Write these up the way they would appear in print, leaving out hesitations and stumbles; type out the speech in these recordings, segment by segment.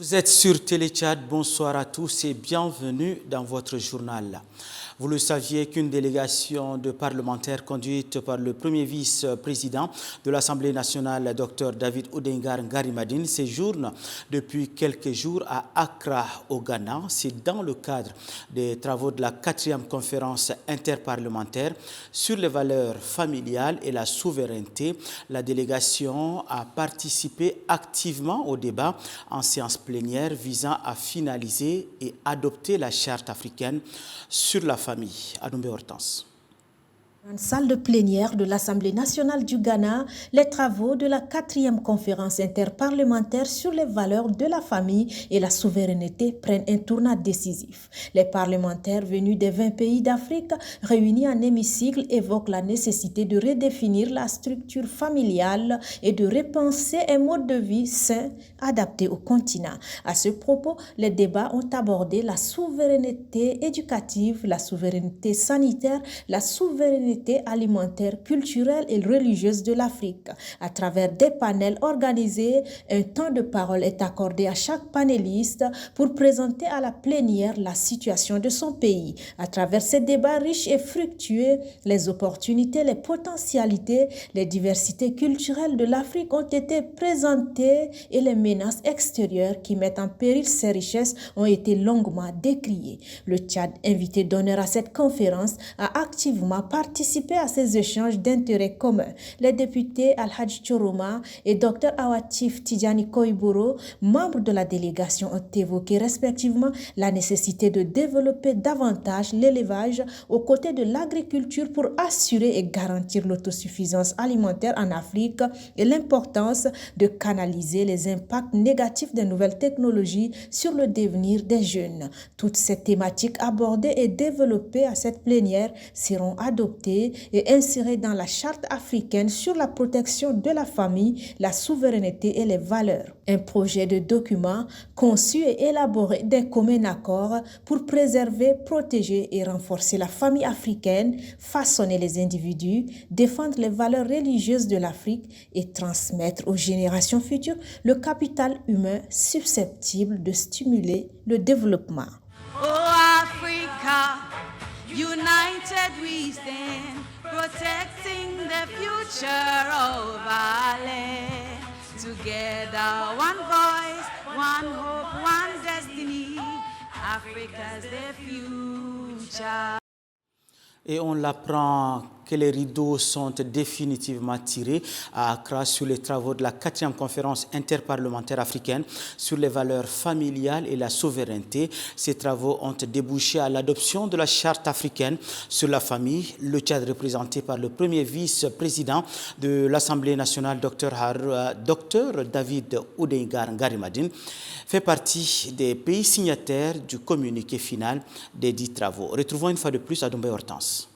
Vous êtes sur Téléchat, bonsoir à tous et bienvenue dans votre journal. Vous le saviez qu'une délégation de parlementaires conduite par le premier vice-président de l'Assemblée nationale, Dr David Oudingar Ngarimadine, séjourne depuis quelques jours à Accra, au Ghana. C'est dans le cadre des travaux de la 4e conférence interparlementaire sur les valeurs familiales et la souveraineté. La délégation a participé activement au débat en séance plénière visant à finaliser et adopter la charte africaine sur la famille. Adoumbe Hortense. En salle de plénière de l'Assemblée nationale du Ghana, les travaux de la 4e conférence interparlementaire sur les valeurs de la famille et la souveraineté prennent un tournant décisif. Les parlementaires venus des 20 pays d'Afrique réunis en hémicycle évoquent la nécessité de redéfinir la structure familiale et de repenser un mode de vie sain adapté au continent. À ce propos, les débats ont abordé la souveraineté éducative, la souveraineté sanitaire, la souveraineté alimentaire, culturelle et religieuse de l'Afrique. À travers des panels organisés, un temps de parole est accordé à chaque panéliste pour présenter à la plénière la situation de son pays. À travers ces débats riches et fructueux, les opportunités, les potentialités, les diversités culturelles de l'Afrique ont été présentées et les menaces extérieures qui mettent en péril ces richesses ont été longuement décriées. Le Tchad, invité d'honneur à cette conférence, a activement participé à ces échanges d'intérêts communs. Les députés Al-Hadj Choroma et Dr Awatif Tidjani Koiboro, membres de la délégation, ont évoqué respectivement la nécessité de développer davantage l'élevage aux côtés de l'agriculture pour assurer et garantir l'autosuffisance alimentaire en Afrique et l'importance de canaliser les impacts négatifs des nouvelles technologies sur le devenir des jeunes. Toutes ces thématiques abordées et développées à cette plénière seront adoptées et insérées dans la charte africaine sur la protection de la famille, la souveraineté et les valeurs. Un projet de document conçu et élaboré d'un commun accord pour préserver, protéger et renforcer la famille africaine, façonner les individus, défendre les valeurs religieuses de l'Afrique et transmettre aux générations futures le capital humain susceptible de stimuler le développement. Oh Africa, united we stand, protecting the future of our land. Together, one voice, one hope, one destiny. Africa's the future. Et on l'apprend que les rideaux sont définitivement tirés à Accra sur les travaux de la 4e conférence interparlementaire africaine sur les valeurs familiales et la souveraineté. Ces travaux ont débouché à l'adoption de la charte africaine sur la famille. Le Tchad, représenté par le premier vice-président de l'Assemblée nationale, Dr David Oudingar Ngarimadine, fait partie des pays signataires du communiqué final des 10 travaux. Retrouvons une fois de plus Adoumbe Hortense.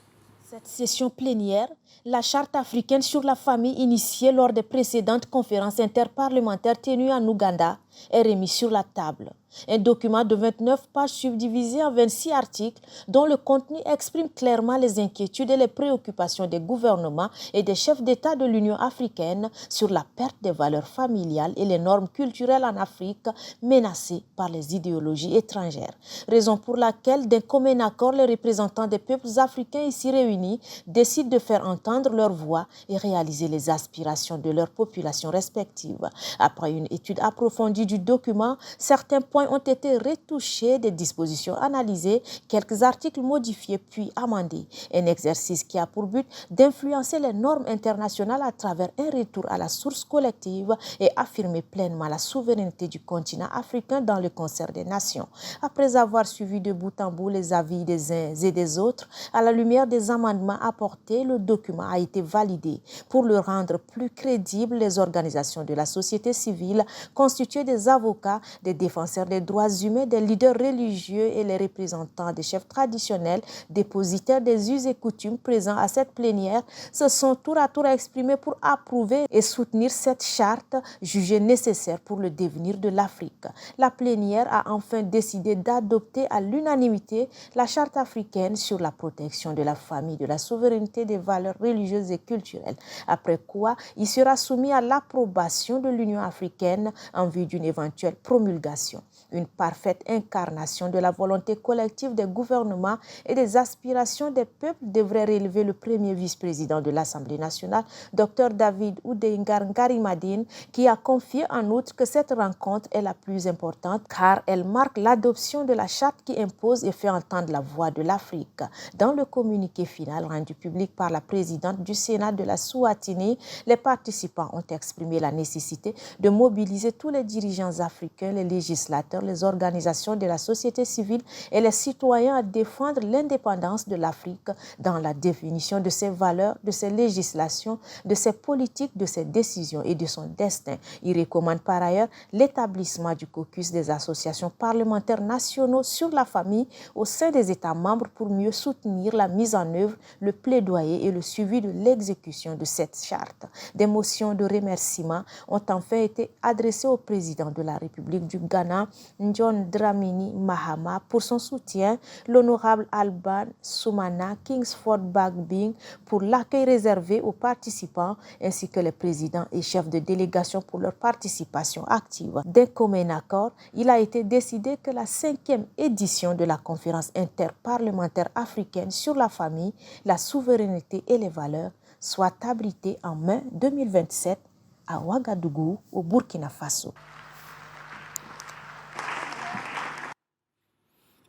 Cette session plénière, la charte africaine sur la famille initiée lors des précédentes conférences interparlementaires tenues en Ouganda est remise sur la table. Un document de 29 pages subdivisé en 26 articles dont le contenu exprime clairement les inquiétudes et les préoccupations des gouvernements et des chefs d'État de l'Union africaine sur la perte des valeurs familiales et les normes culturelles en Afrique menacées par les idéologies étrangères. Raison pour laquelle, d'un commun accord, les représentants des peuples africains ici réunis décident de faire entendre leur voix et réaliser les aspirations de leurs populations respectives. Après une étude approfondie du document, certains points ont été retouchés, des dispositions analysées, quelques articles modifiés puis amendés. Un exercice qui a pour but d'influencer les normes internationales à travers un retour à la source collective et affirmer pleinement la souveraineté du continent africain dans le concert des nations. Après avoir suivi de bout en bout les avis des uns et des autres, à la lumière des amendements apportés, le document a été validé. Pour le rendre plus crédible, les organisations de la société civile constituées des avocats, des défenseurs des des droits humains, des leaders religieux et les représentants des chefs traditionnels, dépositaires des us et coutumes présents à cette plénière, se sont tour à tour exprimés pour approuver et soutenir cette charte jugée nécessaire pour le devenir de l'Afrique. La plénière a enfin décidé d'adopter à l'unanimité la charte africaine sur la protection de la famille, de la souveraineté, des valeurs religieuses et culturelles, après quoi il sera soumis à l'approbation de l'Union africaine en vue d'une éventuelle promulgation. Une parfaite incarnation de la volonté collective des gouvernements et des aspirations des peuples devrait relever le premier vice-président de l'Assemblée nationale, Dr David Oudéingar Ngarimadine, qui a confié en outre que cette rencontre est la plus importante car elle marque l'adoption de la charte qui impose et fait entendre la voix de l'Afrique. Dans le communiqué final rendu public par la présidente du Sénat de la Swatini, les participants ont exprimé la nécessité de mobiliser tous les dirigeants africains, les législateurs, les organisations de la société civile et les citoyens à défendre l'indépendance de l'Afrique dans la définition de ses valeurs, de ses législations, de ses politiques, de ses décisions et de son destin. Il recommande par ailleurs l'établissement du caucus des associations parlementaires nationaux sur la famille au sein des États membres pour mieux soutenir la mise en œuvre, le plaidoyer et le suivi de l'exécution de cette charte. Des motions de remerciement ont enfin été adressées au président de la République du Ghana, John Dramini Mahama, pour son soutien, l'honorable Alban Soumana Kingsford Bagbing pour l'accueil réservé aux participants, ainsi que les présidents et chefs de délégation pour leur participation active. D'un commun accord, il a été décidé que la 5e édition de la conférence interparlementaire africaine sur la famille, la souveraineté et les valeurs soit abritée en mai 2027 à Ouagadougou, au Burkina Faso.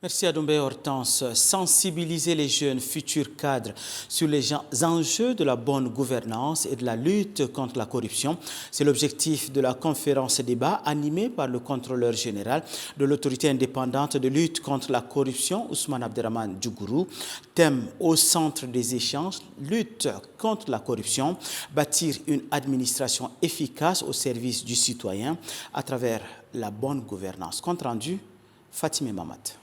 Merci à Doumbé Hortense. Sensibiliser les jeunes futurs cadres sur les enjeux de la bonne gouvernance et de la lutte contre la corruption, c'est l'objectif de la conférence débat animée par le contrôleur général de l'autorité indépendante de lutte contre la corruption, Ousmane Abderrahmane Djougourou. Thème au centre des échanges, lutte contre la corruption, bâtir une administration efficace au service du citoyen à travers la bonne gouvernance. Compte rendu, Fatimé Mamat.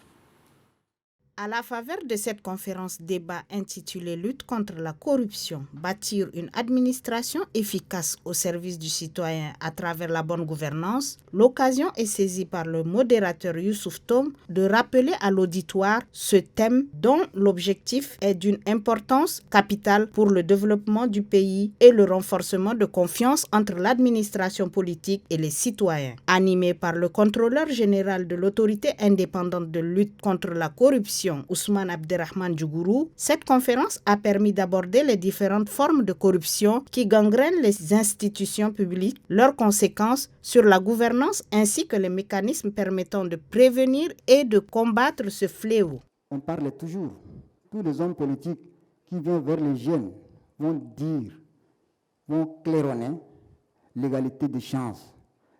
À la faveur de cette conférence débat intitulée « Lutte contre la corruption, bâtir une administration efficace au service du citoyen à travers la bonne gouvernance », l'occasion est saisie par le modérateur Youssouf Tom de rappeler à l'auditoire ce thème dont l'objectif est d'une importance capitale pour le développement du pays et le renforcement de confiance entre l'administration politique et les citoyens. Animé par le contrôleur général de l'autorité indépendante de lutte contre la corruption, Ousmane Abderrahmane Djougourou, cette conférence a permis d'aborder les différentes formes de corruption qui gangrènent les institutions publiques, leurs conséquences sur la gouvernance ainsi que les mécanismes permettant de prévenir et de combattre ce fléau. On parle toujours, tous les hommes politiques qui viennent vers les jeunes vont claironner l'égalité des chances,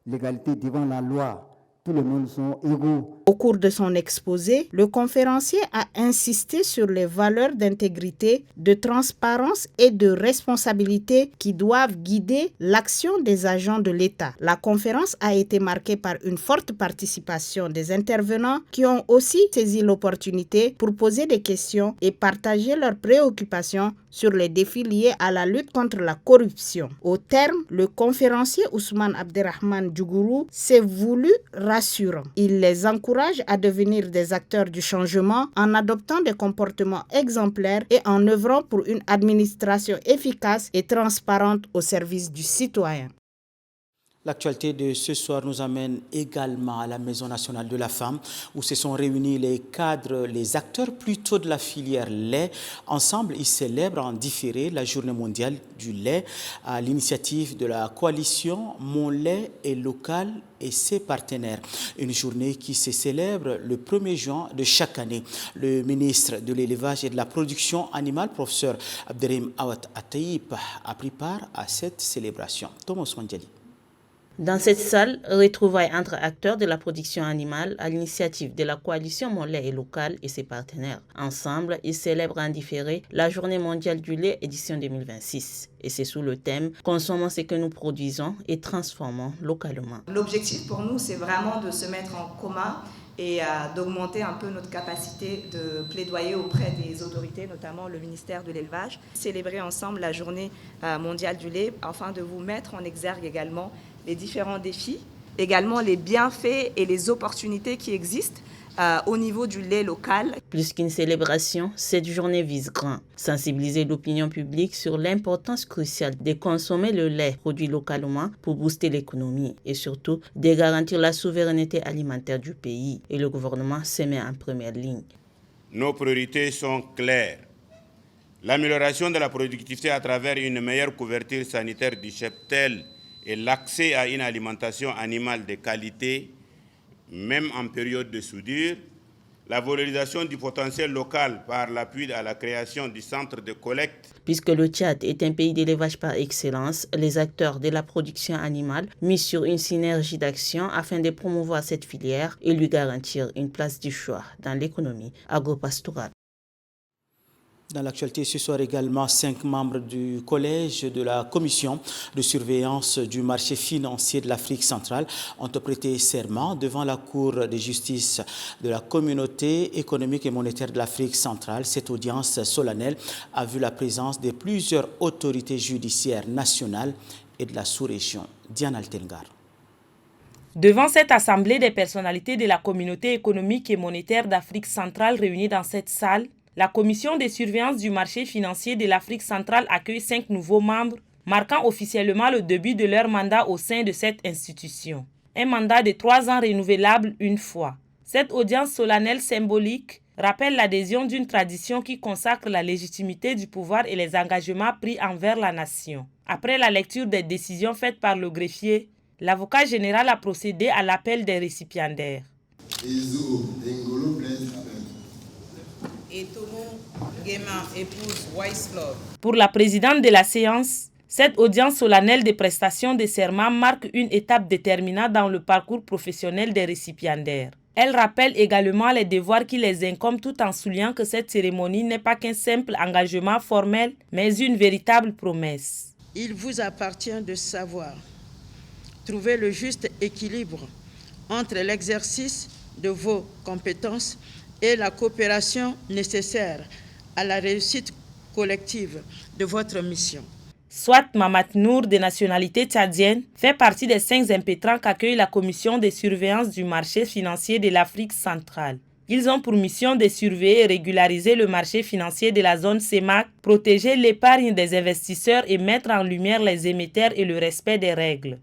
l'égalité devant la loi. Tout le monde sont égaux. Au cours de son exposé, le conférencier a insisté sur les valeurs d'intégrité, de transparence et de responsabilité qui doivent guider l'action des agents de l'État. La conférence a été marquée par une forte participation des intervenants qui ont aussi saisi l'opportunité pour poser des questions et partager leurs préoccupations sur les défis liés à la lutte contre la corruption. Au terme, le conférencier Ousmane Abderrahmane Djougourou s'est voulu rassurant. Il les encourage à devenir des acteurs du changement en adoptant des comportements exemplaires et en œuvrant pour une administration efficace et transparente au service du citoyen. L'actualité de ce soir nous amène également à la Maison nationale de la femme où se sont réunis les cadres, les acteurs plutôt de la filière lait. Ensemble, ils célèbrent en différé la journée mondiale du lait à l'initiative de la coalition Mon lait est local et ses partenaires. Une journée qui se célèbre le 1er juin de chaque année. Le ministre de l'élevage et de la production animale, professeur Abderrahim Awad Ataïp, a pris part à cette célébration. Thomas Mandjali. Dans cette salle, retrouvailles entre acteurs de la production animale à l'initiative de la coalition Mon lait est local et ses partenaires. Ensemble, ils célèbrent en différé la Journée mondiale du lait édition 2026. Et c'est sous le thème « Consommons ce que nous produisons et transformons localement ». L'objectif pour nous, c'est vraiment de se mettre en commun et d'augmenter un peu notre capacité de plaidoyer auprès des autorités, notamment le ministère de l'Élevage. Célébrer ensemble la Journée mondiale du lait afin de vous mettre en exergue également les différents défis, également les bienfaits et les opportunités qui existent au niveau du lait local. Plus qu'une célébration, cette journée vise grand. Sensibiliser l'opinion publique sur l'importance cruciale de consommer le lait produit localement pour booster l'économie et surtout de garantir la souveraineté alimentaire du pays. Et le gouvernement se met en première ligne. Nos priorités sont claires. L'amélioration de la productivité à travers une meilleure couverture sanitaire du cheptel et l'accès à une alimentation animale de qualité, même en période de soudure, la valorisation du potentiel local par l'appui à la création du centre de collecte. Puisque le Tchad est un pays d'élevage par excellence, les acteurs de la production animale misent sur une synergie d'action afin de promouvoir cette filière et lui garantir une place du choix dans l'économie agro-pastorale. Dans l'actualité, ce soir également, 5 membres du collège de la commission de surveillance du marché financier de l'Afrique centrale ont prêté serment devant la Cour de justice de la communauté économique et monétaire de l'Afrique centrale. Cette audience solennelle a vu la présence de plusieurs autorités judiciaires nationales et de la sous-région. Diane Altengar. Devant cette assemblée des personnalités de la communauté économique et monétaire d'Afrique centrale réunies dans cette salle, la commission de surveillance du marché financier de l'Afrique centrale accueille 5 nouveaux membres, marquant officiellement le début de leur mandat au sein de cette institution. Un mandat de 3 ans renouvelable une fois. Cette audience solennelle symbolique rappelle l'adhésion d'une tradition qui consacre la légitimité du pouvoir et les engagements pris envers la nation. Après la lecture des décisions faites par le greffier, l'avocat général a procédé à l'appel des récipiendaires. Pour la présidente de la séance, cette audience solennelle des prestations de serment marque une étape déterminante dans le parcours professionnel des récipiendaires. Elle rappelle également les devoirs qui les incombent tout en soulignant que cette cérémonie n'est pas qu'un simple engagement formel, mais une véritable promesse. Il vous appartient de savoir trouver le juste équilibre entre l'exercice de vos compétences et la coopération nécessaire à la réussite collective de votre mission. Swat Mamat Nour, de nationalité tchadienne, fait partie des 5 impétrants qu'accueille la commission de surveillance du marché financier de l'Afrique centrale. Ils ont pour mission de surveiller et régulariser le marché financier de la zone CEMAC, protéger l'épargne des investisseurs et mettre en lumière les émetteurs et le respect des règles.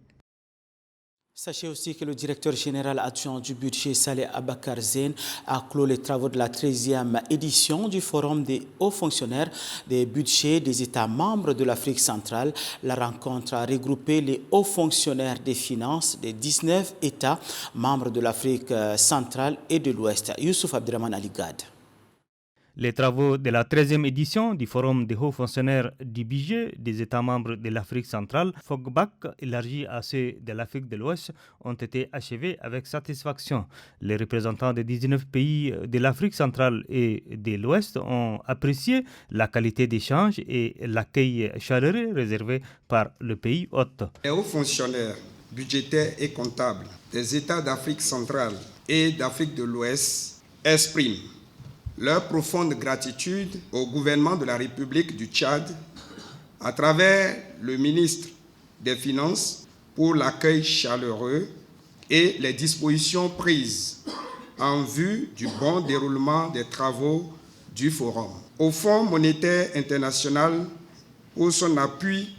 Sachez aussi que le directeur général adjoint du budget, Saleh Abakar Zen, a clos les travaux de la 13e édition du Forum des hauts fonctionnaires des budgets des États membres de l'Afrique centrale. La rencontre a regroupé les hauts fonctionnaires des finances des 19 États membres de l'Afrique centrale et de l'Ouest. Youssouf Abderrahmane Aligad. Les travaux de la 13e édition du Forum des hauts fonctionnaires du budget des États membres de l'Afrique centrale, FOGBAC, élargi à ceux de l'Afrique de l'Ouest, ont été achevés avec satisfaction. Les représentants des 19 pays de l'Afrique centrale et de l'Ouest ont apprécié la qualité d'échange et l'accueil chaleureux réservé par le pays hôte. Les hauts fonctionnaires budgétaires et comptables des États d'Afrique centrale et d'Afrique de l'Ouest expriment leur profonde gratitude au gouvernement de la République du Tchad, à travers le ministre des Finances, pour l'accueil chaleureux et les dispositions prises en vue du bon déroulement des travaux du Forum. Au Fonds monétaire international pour son appui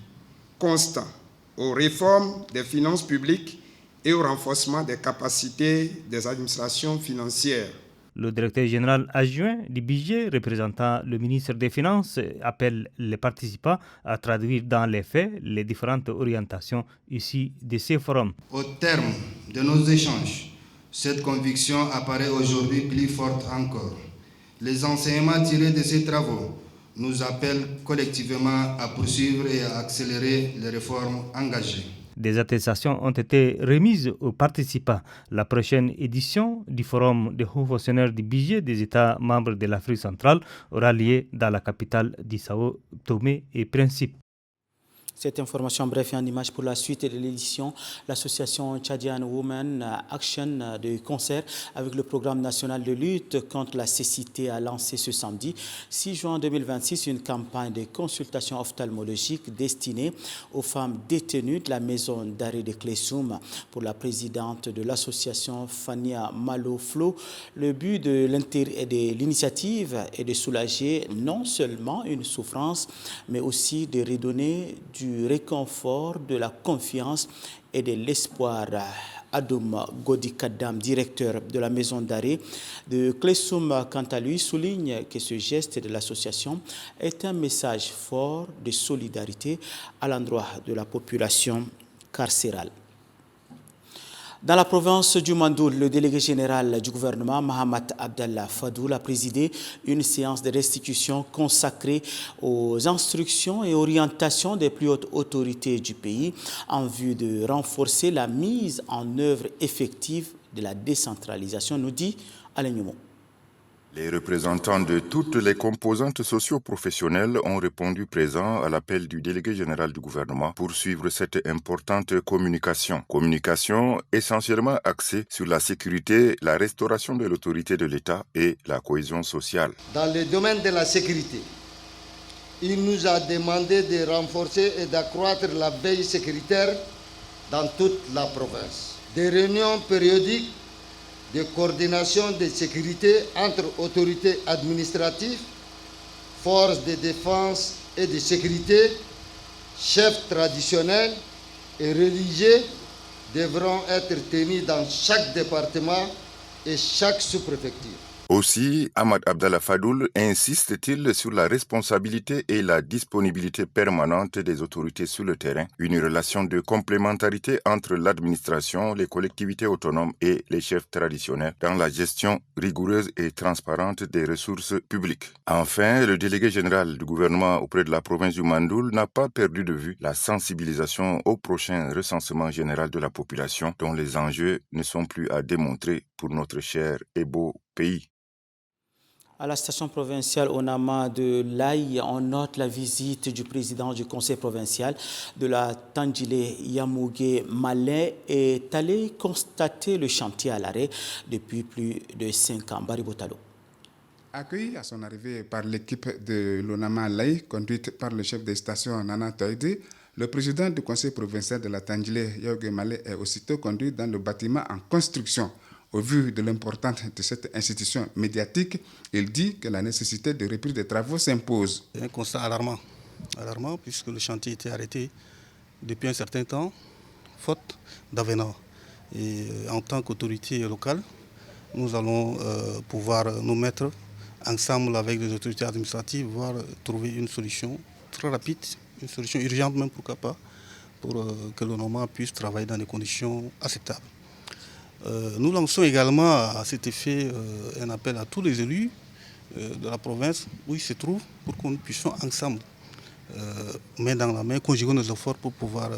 constant aux réformes des finances publiques et au renforcement des capacités des administrations financières. Le directeur général adjoint du budget représentant le ministre des Finances appelle les participants à traduire dans les faits les différentes orientations issues de ces forums. Au terme de nos échanges, cette conviction apparaît aujourd'hui plus forte encore. Les enseignements tirés de ces travaux nous appellent collectivement à poursuivre et à accélérer les réformes engagées. Des attestations ont été remises aux participants. La prochaine édition du Forum des hauts fonctionnaires du budget des États membres de l'Afrique centrale aura lieu dans la capitale du Sao Tomé et Principe. Cette information bref et en image pour la suite de l'édition, l'association Tchadian Women Action de concert avec le programme national de lutte contre la cécité a lancé ce samedi 6 juin 2026 une campagne de consultation ophtalmologique destinée aux femmes détenues de la maison d'arrêt de Klessoum. Pour la présidente de l'association Fania Malo-Flo, le but de l'initiative est de soulager non seulement une souffrance, mais aussi de redonner du réconfort, de la confiance et de l'espoir. Adoum Godikadam, directeur de la maison d'arrêt de Klessoum, quant à lui, souligne que ce geste de l'association est un message fort de solidarité à l'endroit de la population carcérale. Dans la province du Mandoul, le délégué général du gouvernement, Mohamed Abdallah Fadoul, a présidé une séance de restitution consacrée aux instructions et orientations des plus hautes autorités du pays en vue de renforcer la mise en œuvre effective de la décentralisation, nous dit Alain Nyomo. Les représentants de toutes les composantes socio-professionnelles ont répondu présents à l'appel du délégué général du gouvernement pour suivre cette importante communication. Communication essentiellement axée sur la sécurité, la restauration de l'autorité de l'État et la cohésion sociale. Dans le domaine de la sécurité, il nous a demandé de renforcer et d'accroître la veille sécuritaire dans toute la province. Des réunions périodiques de coordination de sécurité entre autorités administratives, forces de défense et de sécurité, chefs traditionnels et religieux devront être tenus dans chaque département et chaque sous-préfecture. Aussi, Ahmad Abdallah Fadoul insiste-t-il sur la responsabilité et la disponibilité permanente des autorités sur le terrain, une relation de complémentarité entre l'administration, les collectivités autonomes et les chefs traditionnels dans la gestion rigoureuse et transparente des ressources publiques. Enfin, le délégué général du gouvernement auprès de la province du Mandoul n'a pas perdu de vue la sensibilisation au prochain recensement général de la population dont les enjeux ne sont plus à démontrer pour notre cher et beau pays. À la station provinciale Onama de l'Aï, on note la visite du président du conseil provincial de la Tandjilé Yamougué Malais est allé constater le chantier à l'arrêt depuis plus de 5 ans. Barry Botalo. Accueilli à son arrivée par l'équipe de l'Onama Laï, conduite par le chef des stations Nana Taïdi, le président du conseil provincial de la Tandjilé Yamougué Malais est aussitôt conduit dans le bâtiment en construction. Au vu de l'importance de cette institution médiatique, il dit que la nécessité de reprise des travaux s'impose. C'est un constat alarmant puisque le chantier était arrêté depuis un certain temps, faute d'avenant. Et en tant qu'autorité locale, nous allons pouvoir nous mettre ensemble avec les autorités administratives, voire trouver une solution très rapide, une solution urgente même pourquoi pas, pour que le NOMA puisse travailler dans des conditions acceptables. Nous lançons également à cet effet un appel à tous les élus de la province où ils se trouvent pour que nous puissions ensemble, main dans la main, conjuguer nos efforts pour pouvoir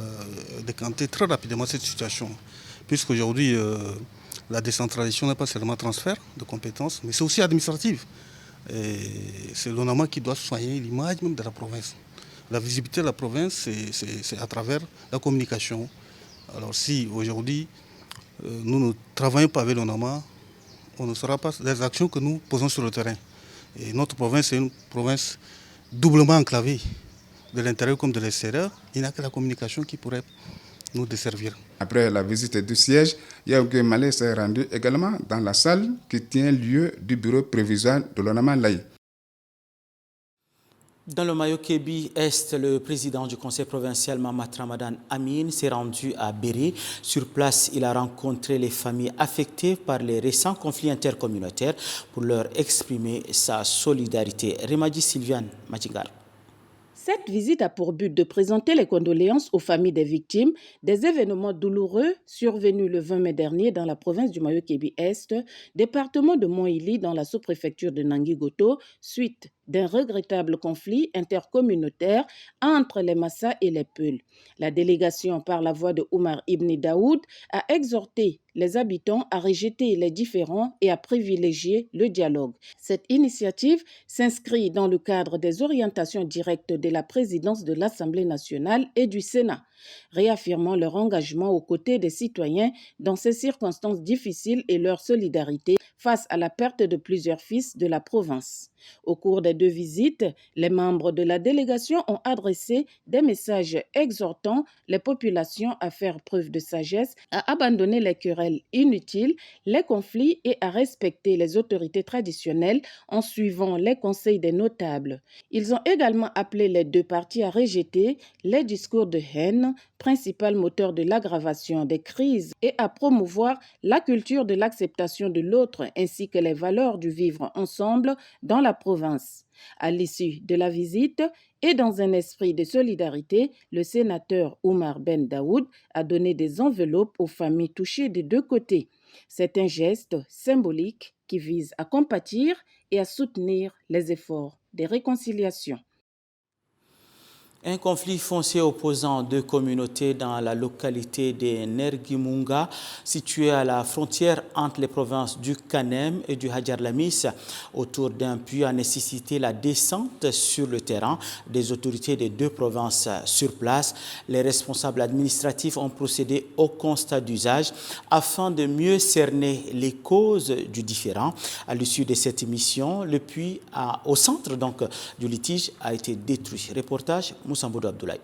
décanter très rapidement cette situation. Puisqu'aujourd'hui, la décentralisation n'est pas seulement transfert de compétences, mais c'est aussi administratif. C'est l'ONAMA qui doit soigner l'image même de la province. La visibilité de la province, c'est à travers la communication. Alors si aujourd'hui, nous ne travaillons pas avec l'ONAMA, on ne saura pas les actions que nous posons sur le terrain. Et notre province est une province doublement enclavée, de l'intérieur comme de l'extérieur. Il n'y a que la communication qui pourrait nous desservir. Après la visite du siège, Yamougué Malais s'est rendu également dans la salle qui tient lieu du bureau provisoire de l'Onama Laï. Dans le Mayo-Kébi Est, le président du conseil provincial Mamat Ramadan Amin s'est rendu à Béré. Sur place, il a rencontré les familles affectées par les récents conflits intercommunautaires pour leur exprimer sa solidarité. Remadi Sylviane Matingar. Cette visite a pour but de présenter les condoléances aux familles des victimes des événements douloureux survenus le 20 mai dernier dans la province du Mayo-Kébi Est, département de Monthili dans la sous-préfecture de Nangui-Goto, suite d'un regrettable conflit intercommunautaire entre les Massa et les Peuls. La délégation, par la voix de Oumar Ibn Daoud, a exhorté les habitants à rejeter les différends et à privilégier le dialogue. Cette initiative s'inscrit dans le cadre des orientations directes de la présidence de l'Assemblée nationale et du Sénat, réaffirmant leur engagement aux côtés des citoyens dans ces circonstances difficiles et leur solidarité face à la perte de plusieurs fils de la province. Au cours des 2 visites, les membres de la délégation ont adressé des messages exhortant les populations à faire preuve de sagesse, à abandonner les querelles inutiles, les conflits et à respecter les autorités traditionnelles en suivant les conseils des notables. Ils ont également appelé les 2 parties à rejeter les discours de haine, principal moteur de l'aggravation des crises, et à promouvoir la culture de l'acceptation de l'autre ainsi que les valeurs du vivre ensemble dans la province. À l'issue de la visite et dans un esprit de solidarité, le sénateur Oumar Ben Daoud a donné des enveloppes aux familles touchées des 2 côtés. C'est un geste symbolique qui vise à compatir et à soutenir les efforts de réconciliation. Un conflit foncier opposant 2 communautés dans la localité de Nergimunga, située à la frontière entre les provinces du Kanem et du Hadjar Lamis, autour d'un puits a nécessité la descente sur le terrain des autorités des 2 provinces sur place. Les responsables administratifs ont procédé au constat d'usage afin de mieux cerner les causes du différend. À l'issue de cette mission, le puits au centre du litige a été détruit. Reportage Moussambodou Abdoulaye.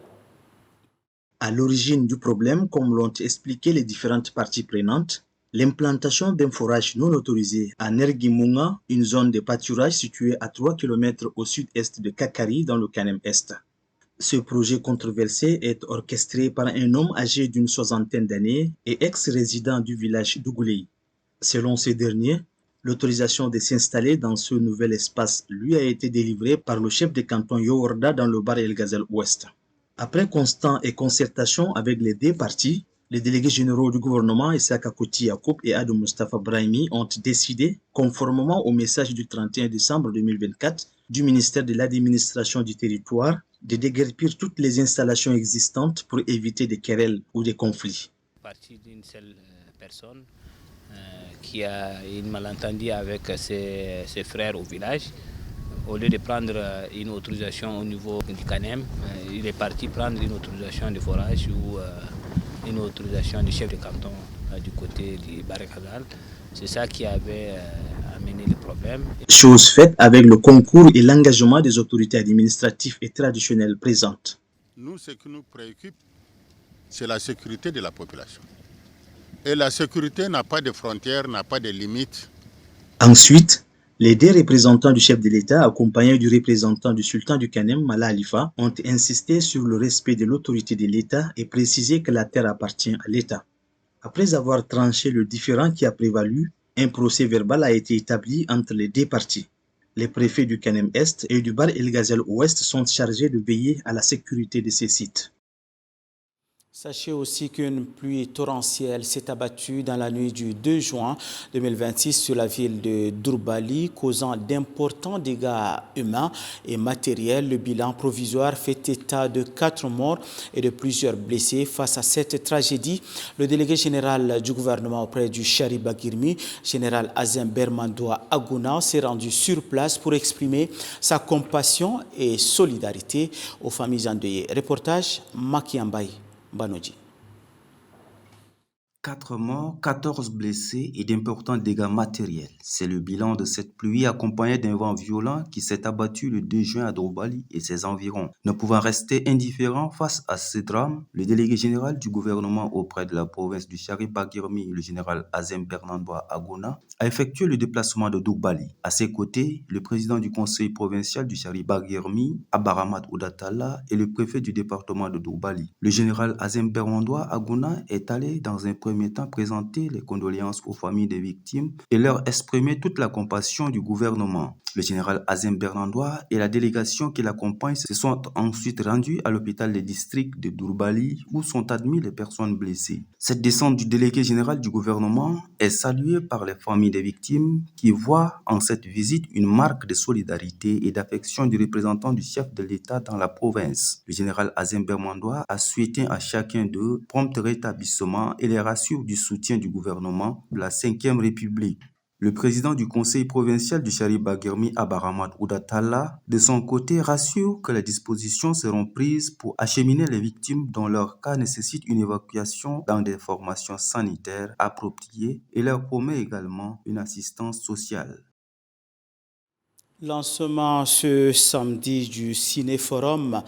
À l'origine du problème, comme l'ont expliqué les différentes parties prenantes, l'implantation d'un forage non autorisé à Nergimunga, une zone de pâturage située à 3 km au sud-est de Kakari dans le Kanem Est. Ce projet controversé est orchestré par un homme âgé d'une 60aine d'années et ex-résident du village d'Ougoulei. Selon ce dernier, l'autorisation de s'installer dans ce nouvel espace lui a été délivrée par le chef de canton Yoworda dans le Bar El Ghazel Ouest. Après constat et concertation avec les 2 parties, les délégués généraux du gouvernement Issaka Koti Yacoub et Adou Mustafa Brahimi ont décidé, conformément au message du 31 décembre 2024 du ministère de l'administration du territoire, de déguerpir toutes les installations existantes pour éviter des querelles ou des conflits. Partie d'une seule personne qui a une malentendu avec ses frères au village. Au lieu de prendre une autorisation au niveau du CANEM, il est parti prendre une autorisation de forage ou une autorisation du chef de canton du côté du Barekazal. C'est ça qui avait amené le problème. Chose faite avec le concours et l'engagement des autorités administratives et traditionnelles présentes. Nous, ce qui nous préoccupe, c'est la sécurité de la population. Et la sécurité n'a pas de frontières, n'a pas de limites. Ensuite, les 2 représentants du chef de l'État, accompagnés du représentant du sultan du Kanem, Mala Alifa, ont insisté sur le respect de l'autorité de l'État et précisé que la terre appartient à l'État. Après avoir tranché le différend qui a prévalu, un procès verbal a été établi entre les 2 parties. Les préfets du Kanem Est et du Bar El Ghazel Ouest sont chargés de veiller à la sécurité de ces sites. Sachez aussi qu'une pluie torrentielle s'est abattue dans la nuit du 2 juin 2026 sur la ville de Dourbali, causant d'importants dégâts humains et matériels. Le bilan provisoire fait état de 4 morts et de plusieurs blessés. Face à cette tragédie, le délégué général du gouvernement auprès du Chari Bagirmi, général Azem Bermandoua Agouna, s'est rendu sur place pour exprimer sa compassion et solidarité aux familles endeuillées. Reportage Makiambaye Banoji. 4 morts, 14 blessés et d'importants dégâts matériels. C'est le bilan de cette pluie accompagnée d'un vent violent qui s'est abattu le 2 juin à Dourbali et ses environs. Ne pouvant rester indifférent face à ce drame, le délégué général du gouvernement auprès de la province du Chari Bagirmi, le général Azem Bermandoua Agouna, a effectué le déplacement de Dourbali. À ses côtés, le président du conseil provincial du Chari Bagirmi, Abaramat Oudatala, et le préfet du département de Dourbali. Le général Azem Bermandoua Agouna est allé dans un premier premier temps présenter les condoléances aux familles des victimes et leur exprimer toute la compassion du gouvernement. Le général Azem Bernandois et la délégation qui l'accompagne se sont ensuite rendus à l'hôpital des districts de Dourbali où sont admis les personnes blessées. Cette descente du délégué général du gouvernement est saluée par les familles des victimes qui voient en cette visite une marque de solidarité et d'affection du représentant du chef de l'État dans la province. Le général Azem Bernandois a souhaité à chacun d'eux prompt rétablissement et les rassure du soutien du gouvernement de la 5e République. Le président du conseil provincial du Chariba Guermi Abaramat Oudatala, de son côté, rassure que les dispositions seront prises pour acheminer les victimes dont leur cas nécessite une évacuation dans des formations sanitaires appropriées et leur promet également une assistance sociale. Lancement ce samedi du Cinéforum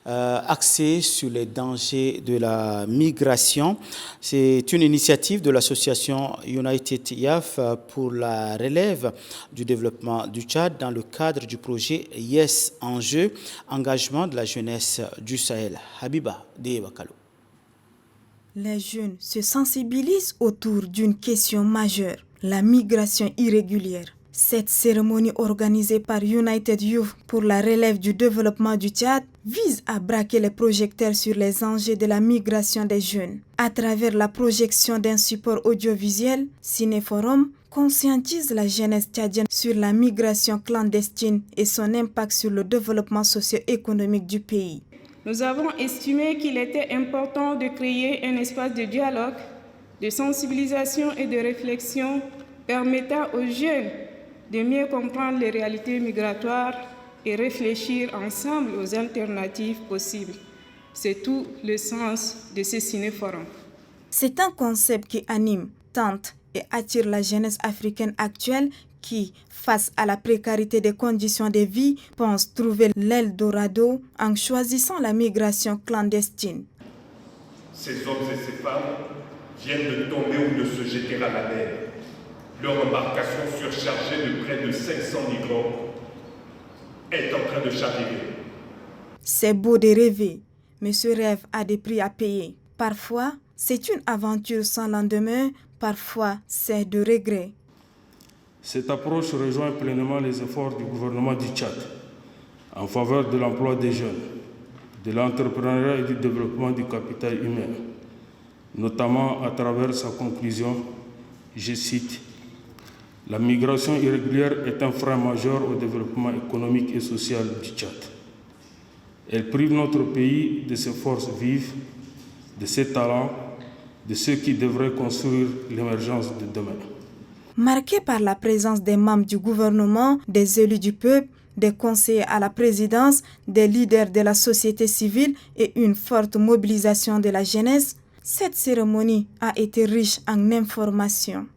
axé sur les dangers de la migration. C'est une initiative de l'association United YAF pour la relève du développement du Tchad dans le cadre du projet Yes Enjeu, engagement de la jeunesse du Sahel. Habiba Debakalo. Les jeunes se sensibilisent autour d'une question majeure, la migration irrégulière. Cette cérémonie organisée par United Youth pour la relève du développement du Tchad vise à braquer les projecteurs sur les enjeux de la migration des jeunes. À travers la projection d'un support audiovisuel, Cinéforum conscientise la jeunesse tchadienne sur la migration clandestine et son impact sur le développement socio-économique du pays. Nous avons estimé qu'il était important de créer un espace de dialogue, de sensibilisation et de réflexion permettant aux jeunes de mieux comprendre les réalités migratoires et réfléchir ensemble aux alternatives possibles. C'est tout le sens de ce cinéforum. C'est un concept qui anime, tente et attire la jeunesse africaine actuelle qui, face à la précarité des conditions de vie, pense trouver l'Eldorado en choisissant la migration clandestine. Ces hommes et ces femmes viennent de tomber ou de se jeter à la mer. Leur embarcation surchargée de près de 500 migrants est en train de chavirer. C'est beau de rêver, mais ce rêve a des prix à payer. Parfois, c'est une aventure sans lendemain, parfois c'est de regret. Cette approche rejoint pleinement les efforts du gouvernement du Tchad en faveur de l'emploi des jeunes, de l'entrepreneuriat et du développement du capital humain, notamment à travers sa conclusion, je cite, « La migration irrégulière est un frein majeur au développement économique et social du Tchad. Elle prive notre pays de ses forces vives, de ses talents, de ceux qui devraient construire l'émergence de demain. » Marqué par la présence des membres du gouvernement, des élus du peuple, des conseillers à la présidence, des leaders de la société civile et une forte mobilisation de la jeunesse, cette cérémonie a été riche en informations.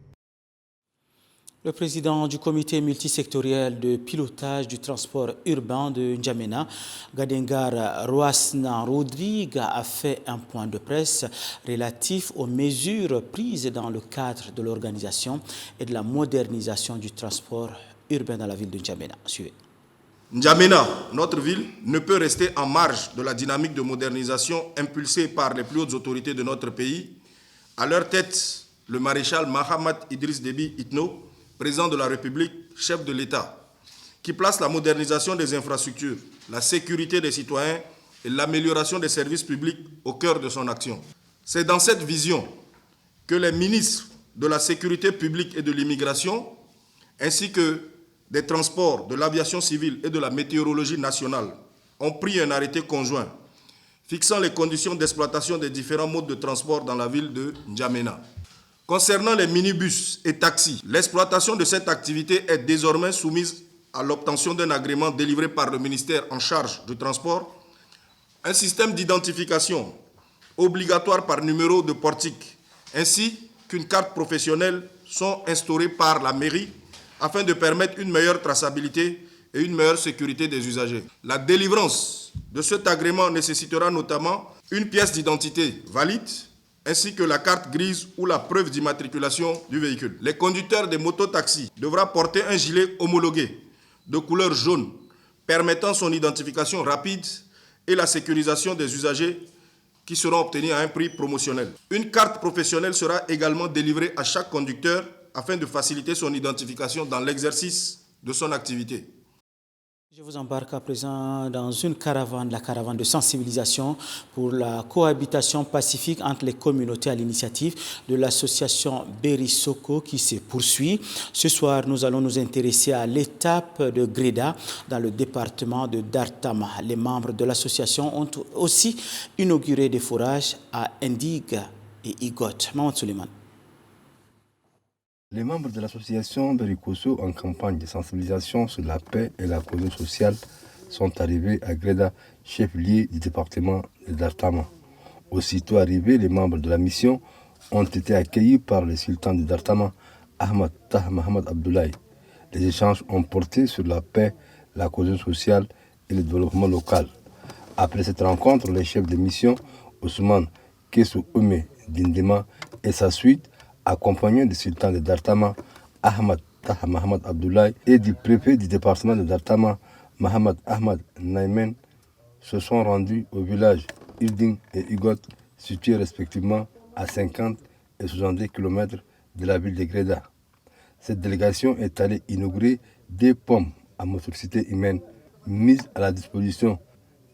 Le président du comité multisectoriel de pilotage du transport urbain de N'Djamena, Gadengar Roasna Rodrigue, a fait un point de presse relatif aux mesures prises dans le cadre de l'organisation et de la modernisation du transport urbain dans la ville de N'Djamena. Suivez. N'Djamena, notre ville, ne peut rester en marge de la dynamique de modernisation impulsée par les plus hautes autorités de notre pays. À leur tête, le maréchal Mahamat Idriss Déby Itno, président de la République, chef de l'État, qui place la modernisation des infrastructures, la sécurité des citoyens et l'amélioration des services publics au cœur de son action. C'est dans cette vision que les ministres de la Sécurité publique et de l'immigration, ainsi que des transports, de l'aviation civile et de la météorologie nationale, ont pris un arrêté conjoint fixant les conditions d'exploitation des différents modes de transport dans la ville de N'Djamena. Concernant les minibus et taxis, l'exploitation de cette activité est désormais soumise à l'obtention d'un agrément délivré par le ministère en charge du transport. Un système d'identification obligatoire par numéro de portique ainsi qu'une carte professionnelle sont instaurés par la mairie afin de permettre une meilleure traçabilité et une meilleure sécurité des usagers. La délivrance de cet agrément nécessitera notamment une pièce d'identité valide ainsi que la carte grise ou la preuve d'immatriculation du véhicule. Les conducteurs des mototaxis devront porter un gilet homologué de couleur jaune permettant son identification rapide et la sécurisation des usagers qui seront obtenus à un prix promotionnel. Une carte professionnelle sera également délivrée à chaque conducteur afin de faciliter son identification dans l'exercice de son activité. Je vous embarque à présent dans une caravane, la caravane de sensibilisation pour la cohabitation pacifique entre les communautés à l'initiative de l'association Berisoko qui se poursuit. Ce soir, nous allons nous intéresser à l'étape de Greda dans le département de Dartama. Les membres de l'association ont aussi inauguré des forages à Indigue et Igot. Maman Suleiman. Les membres de l'association Berikoso en campagne de sensibilisation sur la paix et la cohésion sociale sont arrivés à Greda, chef-lieu du département de Dartama. Aussitôt arrivés, les membres de la mission ont été accueillis par le sultan de Dartama, Ahmad Tah Mohamed Abdoulaye. Les échanges ont porté sur la paix, la cohésion sociale et le développement local. Après cette rencontre, le chef de mission, Ousmane Kessou Oume Dindema, et sa suite, accompagné du sultan de Dartama, Ahmad Taha Mohamed Abdoulaye, et du préfet du département de Dartama, Mohamed Ahmad Naïmen, se sont rendus au village Irding et Igot, situés respectivement à 50 et 70 km de la ville de Greda. Cette délégation est allée inaugurer des pommes à motricité humaine mises à la disposition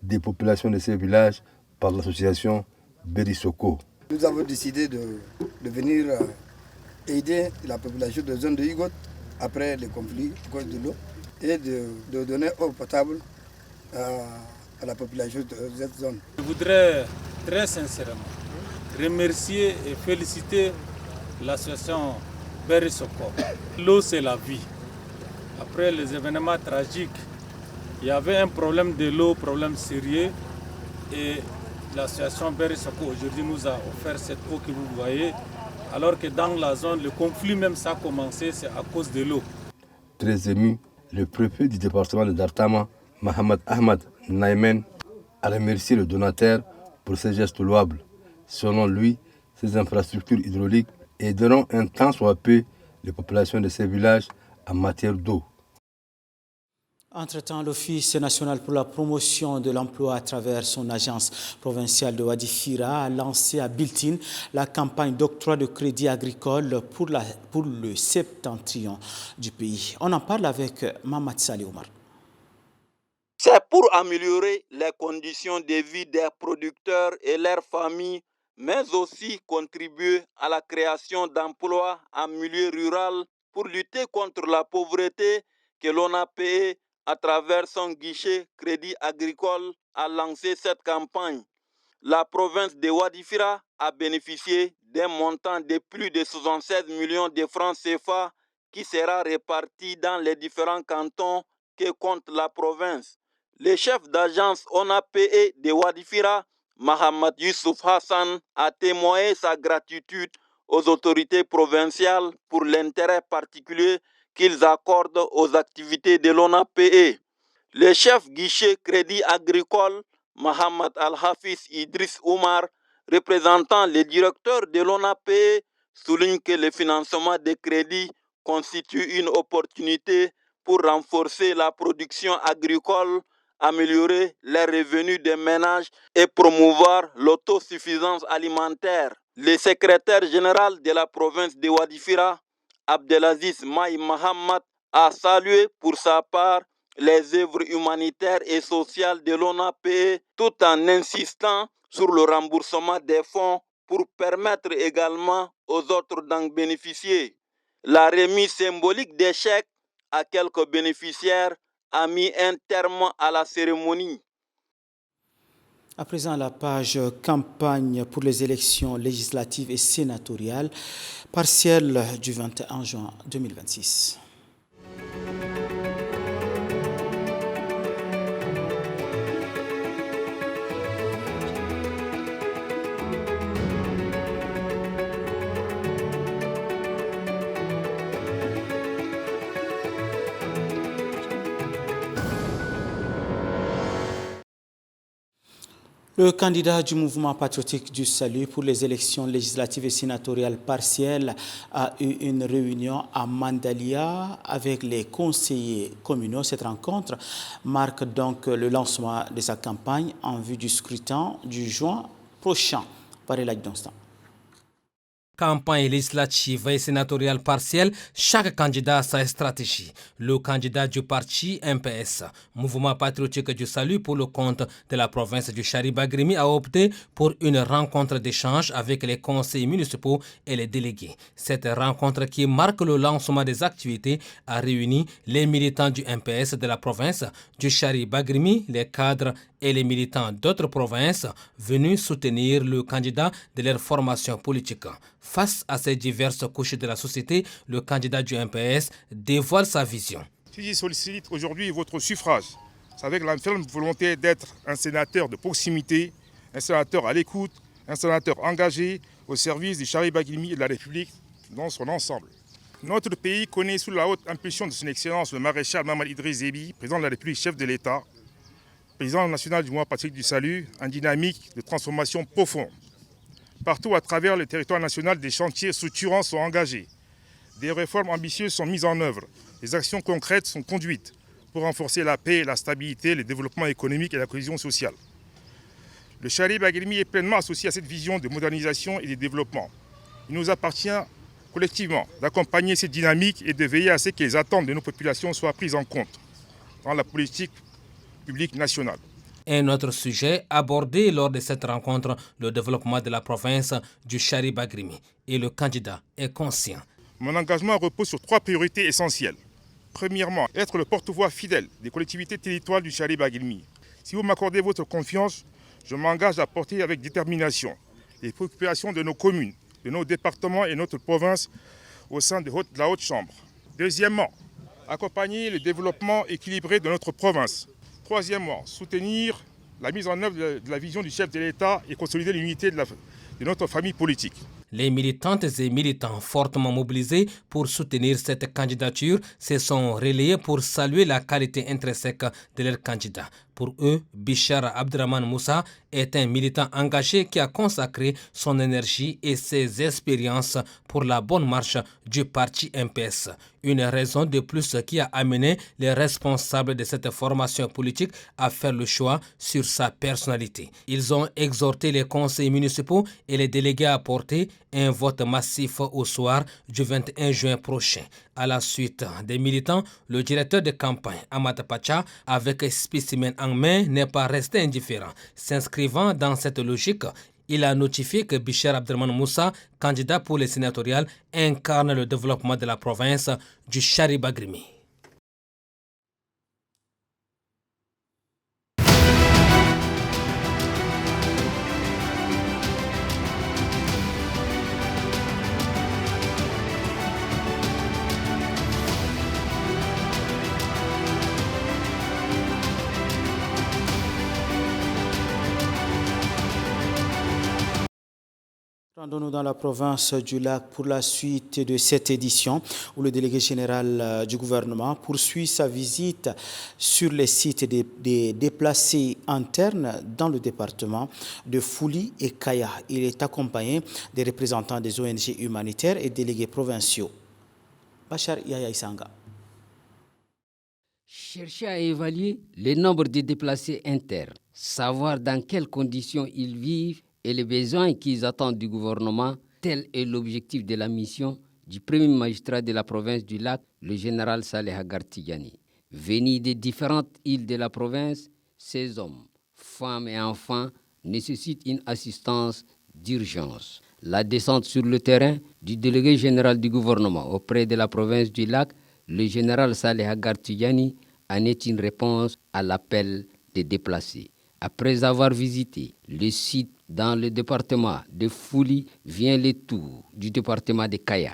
des populations de ces villages par l'association Berisoko. Nous avons décidé de venir aider la population de la zone de Igot après le conflit à cause de l'eau et de donner eau potable à la population de cette zone. Je voudrais très sincèrement remercier et féliciter l'association Berisoko. L'eau, c'est la vie. Après les événements tragiques, il y avait un problème de l'eau, problème sérieux, et l'association Berisoko aujourd'hui nous a offert cette eau que vous voyez, alors que dans la zone, le conflit même ça a commencé, c'est à cause de l'eau. Très ému, le préfet du département de Dartama, Mohamed Ahmad Naïmen, a remercié le donateur pour ses gestes louables. Selon lui, ces infrastructures hydrauliques aideront un temps soit peu les populations de ces villages en matière d'eau. Entre-temps, l'Office national pour la promotion de l'emploi à travers son agence provinciale de Wadifira a lancé à Biltine la campagne d'octroi de crédit agricole pour le septentrion du pays. On en parle avec Mamad Saleh Omar. C'est pour améliorer les conditions de vie des producteurs et leurs familles, mais aussi contribuer à la création d'emplois en milieu rural pour lutter contre la pauvreté que l'on a payé à travers son guichet Crédit Agricole a lancé cette campagne. La province de Wadifira a bénéficié d'un montant de plus de 76 millions de francs CFA qui sera réparti dans les différents cantons que compte la province. Le chef d'agence ONAPE de Wadifira, Mohamed Youssouf Hassan, a témoigné sa gratitude aux autorités provinciales pour l'intérêt particulier qu'ils accordent aux activités de l'ONAPE. Le chef guichet Crédit Agricole, Mohamed Al-Hafiz Idriss Oumar, représentant le directeur de l'ONAPE, souligne que le financement des crédits constitue une opportunité pour renforcer la production agricole, améliorer les revenus des ménages et promouvoir l'autosuffisance alimentaire. Le secrétaire général de la province de Wadifira, Abdelaziz Maï Mohamed, a salué pour sa part les œuvres humanitaires et sociales de l'ONAPE tout en insistant sur le remboursement des fonds pour permettre également aux autres d'en bénéficier. La remise symbolique des chèques à quelques bénéficiaires a mis un terme à la cérémonie. À présent, la page campagne pour les élections législatives et sénatoriales partielles du 21 juin 2026. Le candidat du mouvement patriotique du salut pour les élections législatives et sénatoriales partielles a eu une réunion à Mandalia avec les conseillers communaux. Cette rencontre marque donc le lancement de sa campagne en vue du scrutin du juin prochain. Par Elaï Donstan. Campagne législative et sénatoriale partielle, chaque candidat a sa stratégie. Le candidat du parti MPS, Mouvement patriotique du salut pour le compte de la province du Chari-Bagrimi, a opté pour une rencontre d'échange avec les conseillers municipaux et les délégués. Cette rencontre qui marque le lancement des activités a réuni les militants du MPS de la province du Chari-Bagrimi, les cadres et les militants d'autres provinces venus soutenir le candidat de leur formation politique. Face à ces diverses couches de la société, le candidat du MPS dévoile sa vision. Si je sollicite aujourd'hui votre suffrage, c'est avec la ferme volonté d'être un sénateur de proximité, un sénateur à l'écoute, un sénateur engagé au service du Chari-Bagrimi et de la République dans son ensemble. Notre pays connaît sous la haute impulsion de son Excellence le maréchal Mahamat Idriss Déby, président de la République, chef de l'État, président national du mouvement patriotique du salut, une dynamique de transformation profonde. Partout à travers le territoire national, des chantiers structurants sont engagés. Des réformes ambitieuses sont mises en œuvre. Des actions concrètes sont conduites pour renforcer la paix, la stabilité, le développement économique et la cohésion sociale. Le Chari-Bagrimi est pleinement associé à cette vision de modernisation et de développement. Il nous appartient collectivement d'accompagner cette dynamique et de veiller à ce que les attentes de nos populations soient prises en compte dans la politique publique nationale. Un autre sujet abordé lors de cette rencontre, le développement de la province du Chari-Bagrimi. Et le candidat est conscient. Mon engagement repose sur 3 priorités essentielles. Premièrement, être le porte-voix fidèle des collectivités territoriales du Chari-Bagrimi. Si vous m'accordez votre confiance, je m'engage à porter avec détermination les préoccupations de nos communes, de nos départements et notre province au sein de la Haute Chambre. Deuxièmement, accompagner le développement équilibré de notre province. Troisièmement, soutenir la mise en œuvre de la vision du chef de l'État et consolider l'unité de notre famille politique. Les militantes et militants fortement mobilisés pour soutenir cette candidature se sont relayés pour saluer la qualité intrinsèque de leur candidat. Pour eux, Bichar Abdraman Moussa est un militant engagé qui a consacré son énergie et ses expériences pour la bonne marche du parti MPS. Une raison de plus qui a amené les responsables de cette formation politique à faire le choix sur sa personnalité. Ils ont exhorté les conseillers municipaux et les délégués à porter un vote massif au soir du 21 juin prochain. À la suite des militants, le directeur de campagne, Amata Pacha, avec un spécimen en main, n'est pas resté indifférent. S'inscrivant dans cette logique, il a notifié que Bichar Abdraman Moussa, candidat pour les sénatoriales, incarne le développement de la province du Chari-Bagrimi. Rendons-nous dans la province du Lac pour la suite de cette édition où le délégué général du gouvernement poursuit sa visite sur les sites des déplacés internes dans le département de Fouli et Kaya. Il est accompagné des représentants des ONG humanitaires et délégués provinciaux. Bachar Yaya Isanga. Chercher à évaluer le nombre de déplacés internes, savoir dans quelles conditions ils vivent et les besoins qu'ils attendent du gouvernement, tel est l'objectif de la mission du premier magistrat de la province du Lac, le général Saleh Agartigani. Venus des différentes îles de la province, ces hommes, femmes et enfants nécessitent une assistance d'urgence. La descente sur le terrain du délégué général du gouvernement auprès de la province du Lac, le général Saleh Agartigani, en est une réponse à l'appel des déplacés. Après avoir visité le site dans le département de Fouli, vient le tour du département de Kaya.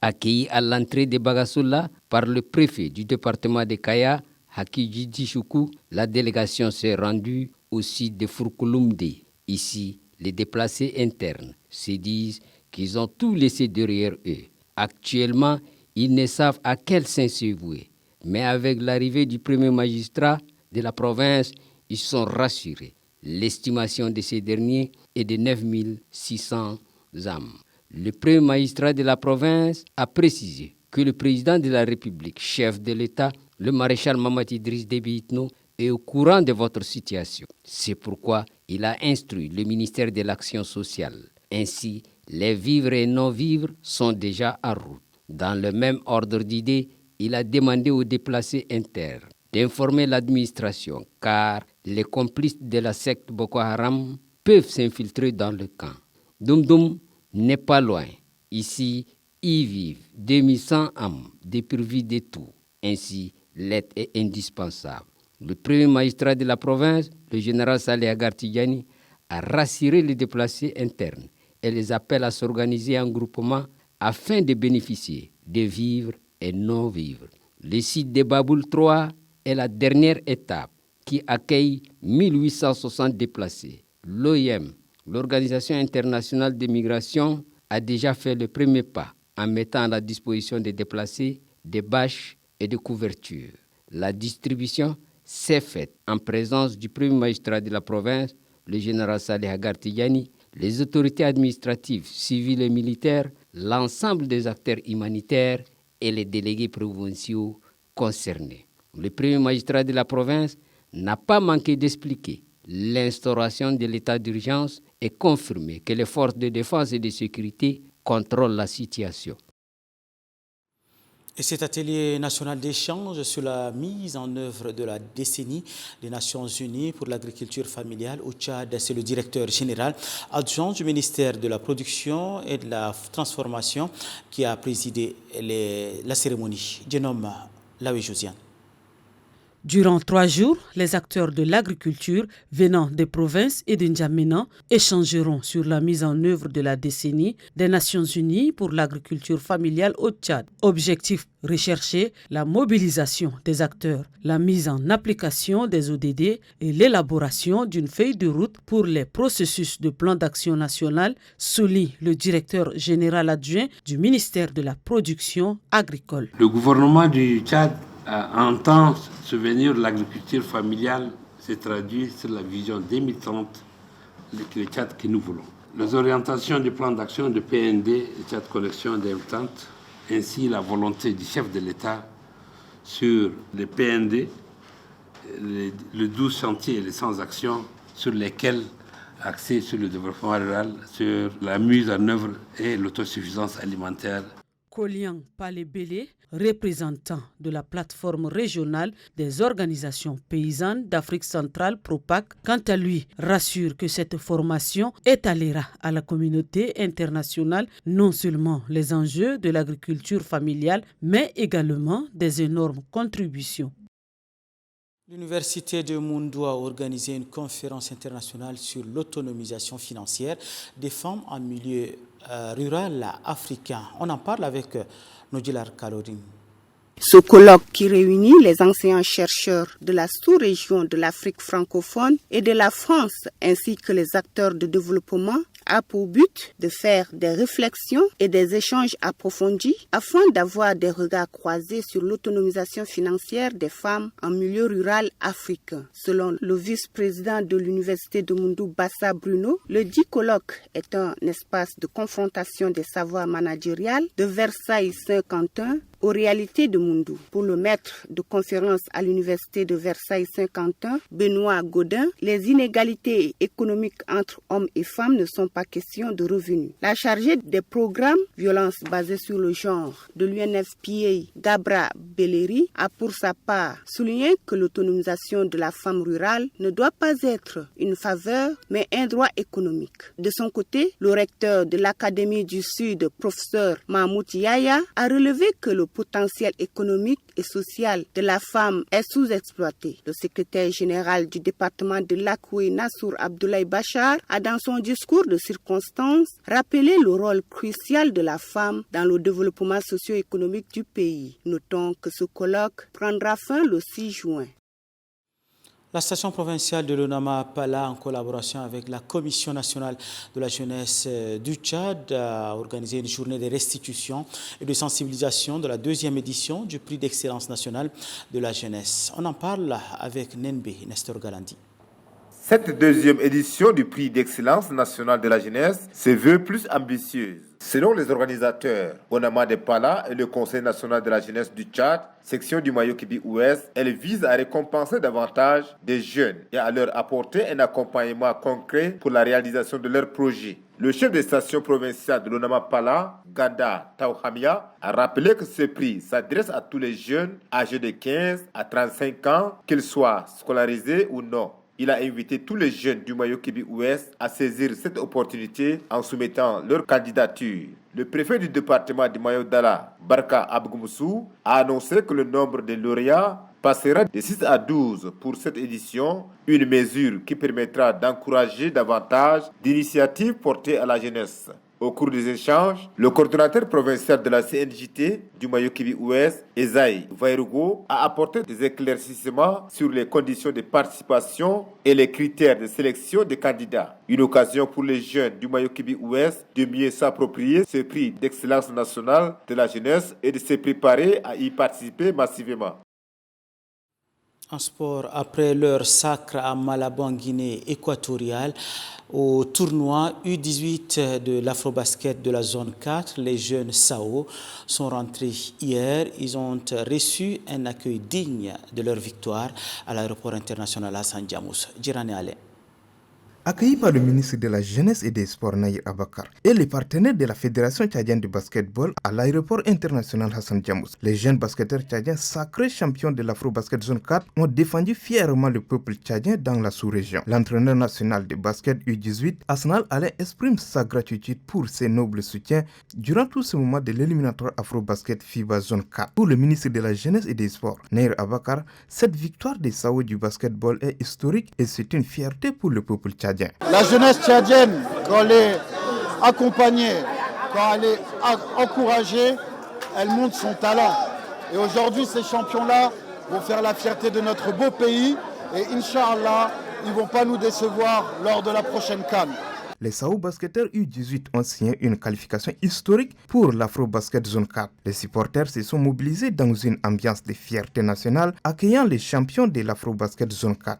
Accueilli à l'entrée de Bagasoula par le préfet du département de Kaya, Haki Choukou, la délégation s'est rendue au site de Fourkouloumde. Ici, les déplacés internes se disent qu'ils ont tout laissé derrière eux. Actuellement, ils ne savent à quel sein se vouer. Mais avec l'arrivée du premier magistrat de la province, ils sont rassurés. L'estimation de ces derniers est de 9600 âmes. Le premier magistrat de la province a précisé que le président de la République, chef de l'État, le maréchal Mahamat Idriss Déby Itno, est au courant de votre situation. C'est pourquoi il a instruit le ministère de l'Action sociale. Ainsi, les vivres et non-vivres sont déjà en route. Dans le même ordre d'idées, il a demandé aux déplacés internes d'informer l'administration, car les complices de la secte Boko Haram peuvent s'infiltrer dans le camp. Doum n'est pas loin. Ici, y vivent 2100 âmes dépourvues de tout. Ainsi, l'aide est indispensable. Le premier magistrat de la province, le général Saleh Agartidjani, a rassuré les déplacés internes et les appelle à s'organiser en groupement afin de bénéficier de vivres et non-vivres. Le site de Baboul 3 est la dernière étape qui accueille 1860 déplacés. L'OIM, l'Organisation internationale des migrations, a déjà fait le premier pas en mettant à la disposition des déplacés des bâches et des couvertures. La distribution s'est faite en présence du premier magistrat de la province, le général Saleh Agartidjani, les autorités administratives, civiles et militaires, l'ensemble des acteurs humanitaires et les délégués provinciaux concernés. Le premier magistrat de la province n'a pas manqué d'expliquer l'instauration de l'état d'urgence et confirmer que les forces de défense et de sécurité contrôlent la situation. Et cet atelier national d'échange sur la mise en œuvre de la décennie des Nations Unies pour l'agriculture familiale au Tchad, c'est le directeur général adjoint du ministère de la Production et de la Transformation qui a présidé la cérémonie. Je nomme Laoui Josiane. Durant 3 jours, les acteurs de l'agriculture venant des provinces et de N'Djamena échangeront sur la mise en œuvre de la décennie des Nations Unies pour l'agriculture familiale au Tchad. Objectif recherché, la mobilisation des acteurs, la mise en application des ODD et l'élaboration d'une feuille de route pour les processus de plan d'action national, souligne le directeur général adjoint du ministère de la Production agricole. Le gouvernement du Tchad entend souvenir l'agriculture familiale se traduit sur la vision 2030, le Tchad que nous voulons. Les orientations du plan d'action de PND et Tchad Connexion 2030, ainsi la volonté du chef de l'État sur les PND, les 12 chantiers et les 100 actions sur lesquels axés sur le développement rural, sur la mise en œuvre et l'autosuffisance alimentaire. Kolian Palebele, représentant de la plateforme régionale des organisations paysannes d'Afrique centrale, PROPAC, quant à lui, rassure que cette formation étalera à la communauté internationale non seulement les enjeux de l'agriculture familiale, mais également des énormes contributions. L'Université de Moundou a organisé une conférence internationale sur l'autonomisation financière des femmes en milieu rural africain. On en parle avec Nodjilar Kalorine. Ce colloque qui réunit les enseignants-chercheurs de la sous-région de l'Afrique francophone et de la France ainsi que les acteurs de développement a pour but de faire des réflexions et des échanges approfondis afin d'avoir des regards croisés sur l'autonomisation financière des femmes en milieu rural africain. Selon le vice-président de l'Université de Moundou, Bassa Bruno, le dit colloque est un espace de confrontation des savoirs managériels de Versailles-Saint-Quentin aux réalités de Moundou. Pour le maître de conférence à l'Université de Versailles-Saint-Quentin, Benoît Godin, les inégalités économiques entre hommes et femmes ne sont pas question de revenus. La chargée des programmes violences basées sur le genre de l'UNFPA, Gabra Belleri, a pour sa part souligné que l'autonomisation de la femme rurale ne doit pas être une faveur, mais un droit économique. De son côté, le recteur de l'Académie du Sud, professeur Mahmoud Yaya, a relevé que le potentiel économique et social de la femme est sous-exploité. Le secrétaire général du département de l'Akoué, Nassour Abdoulaye Bachar, a dans son discours de circonstance rappelé le rôle crucial de la femme dans le développement socio-économique du pays. Notons que ce colloque prendra fin le 6 juin. La station provinciale de l'Onama-Pala, en collaboration avec la Commission nationale de la jeunesse du Tchad, a organisé une journée de restitution et de sensibilisation de la 2e édition du prix d'excellence nationale de la jeunesse. On en parle avec Nenbe Nestor Galandi. Cette 2e édition du prix d'excellence nationale de la jeunesse se veut plus ambitieuse. Selon les organisateurs, Onama de Pala et le Conseil national de la jeunesse du Tchad, section du Mayo-Kibi-Ouest, elle vise à récompenser davantage des jeunes et à leur apporter un accompagnement concret pour la réalisation de leurs projets. Le chef de station provinciale de l'Onama Pala, Ganda Tauhamia, a rappelé que ce prix s'adresse à tous les jeunes âgés de 15 à 35 ans, qu'ils soient scolarisés ou non. Il a invité tous les jeunes du Mayo-Kibi-Ouest à saisir cette opportunité en soumettant leur candidature. Le préfet du département du Mayo-Dala, Barka Abgoumoussou, a annoncé que le nombre de lauréats passera de 6 à 12 pour cette édition, une mesure qui permettra d'encourager davantage d'initiatives portées à la jeunesse. Au cours des échanges, le coordonnateur provincial de la CNJT du Mayo-Kibi-Ouest, Ezaï Vairugo, a apporté des éclaircissements sur les conditions de participation et les critères de sélection des candidats. Une occasion pour les jeunes du Mayo-Kibi-Ouest de mieux s'approprier ce prix d'excellence nationale de la jeunesse et de se préparer à y participer massivement. En sport, après leur sacre à Malabo en Guinée équatoriale, au tournoi U18 de l'Afrobasket de la zone 4, les jeunes Sao sont rentrés hier. Ils ont reçu un accueil digne de leur victoire à l'aéroport international Hassan Diamous. Djirane Alain. Accueillis par le ministre de la Jeunesse et des Sports Nahir Abakar et les partenaires de la Fédération tchadienne de basketball à l'aéroport international Hassan Diamous, les jeunes basketteurs tchadiens sacrés champions de l'Afro-Basket Zone 4 ont défendu fièrement le peuple tchadien dans la sous-région. L'entraîneur national de basket U18, Asnal Alain, exprime sa gratitude pour ses nobles soutiens durant tout ce moment de l'éliminatoire Afro-Basket FIBA Zone 4. Pour le ministre de la Jeunesse et des Sports, Nahir Abakar, cette victoire des Sao du basketball est historique et c'est une fierté pour le peuple tchadien. La jeunesse tchadienne, quand elle est accompagnée, quand elle est encouragée, elle montre son talent. Et aujourd'hui, ces champions-là vont faire la fierté de notre beau pays. Et Inch'Allah, ils ne vont pas nous décevoir lors de la prochaine CAN. Les Sao basketteurs U18 ont signé une qualification historique pour l'Afro-Basket Zone 4. Les supporters se sont mobilisés dans une ambiance de fierté nationale, accueillant les champions de l'Afro-Basket Zone 4.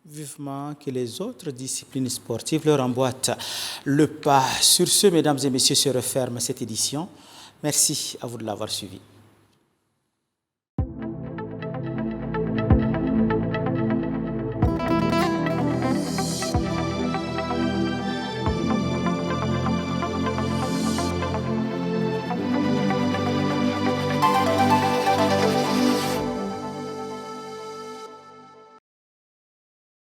Vivement que les autres disciplines sportives leur emboîtent le pas. Sur ce, mesdames et messieurs, se referme cette édition. Merci à vous de l'avoir suivi.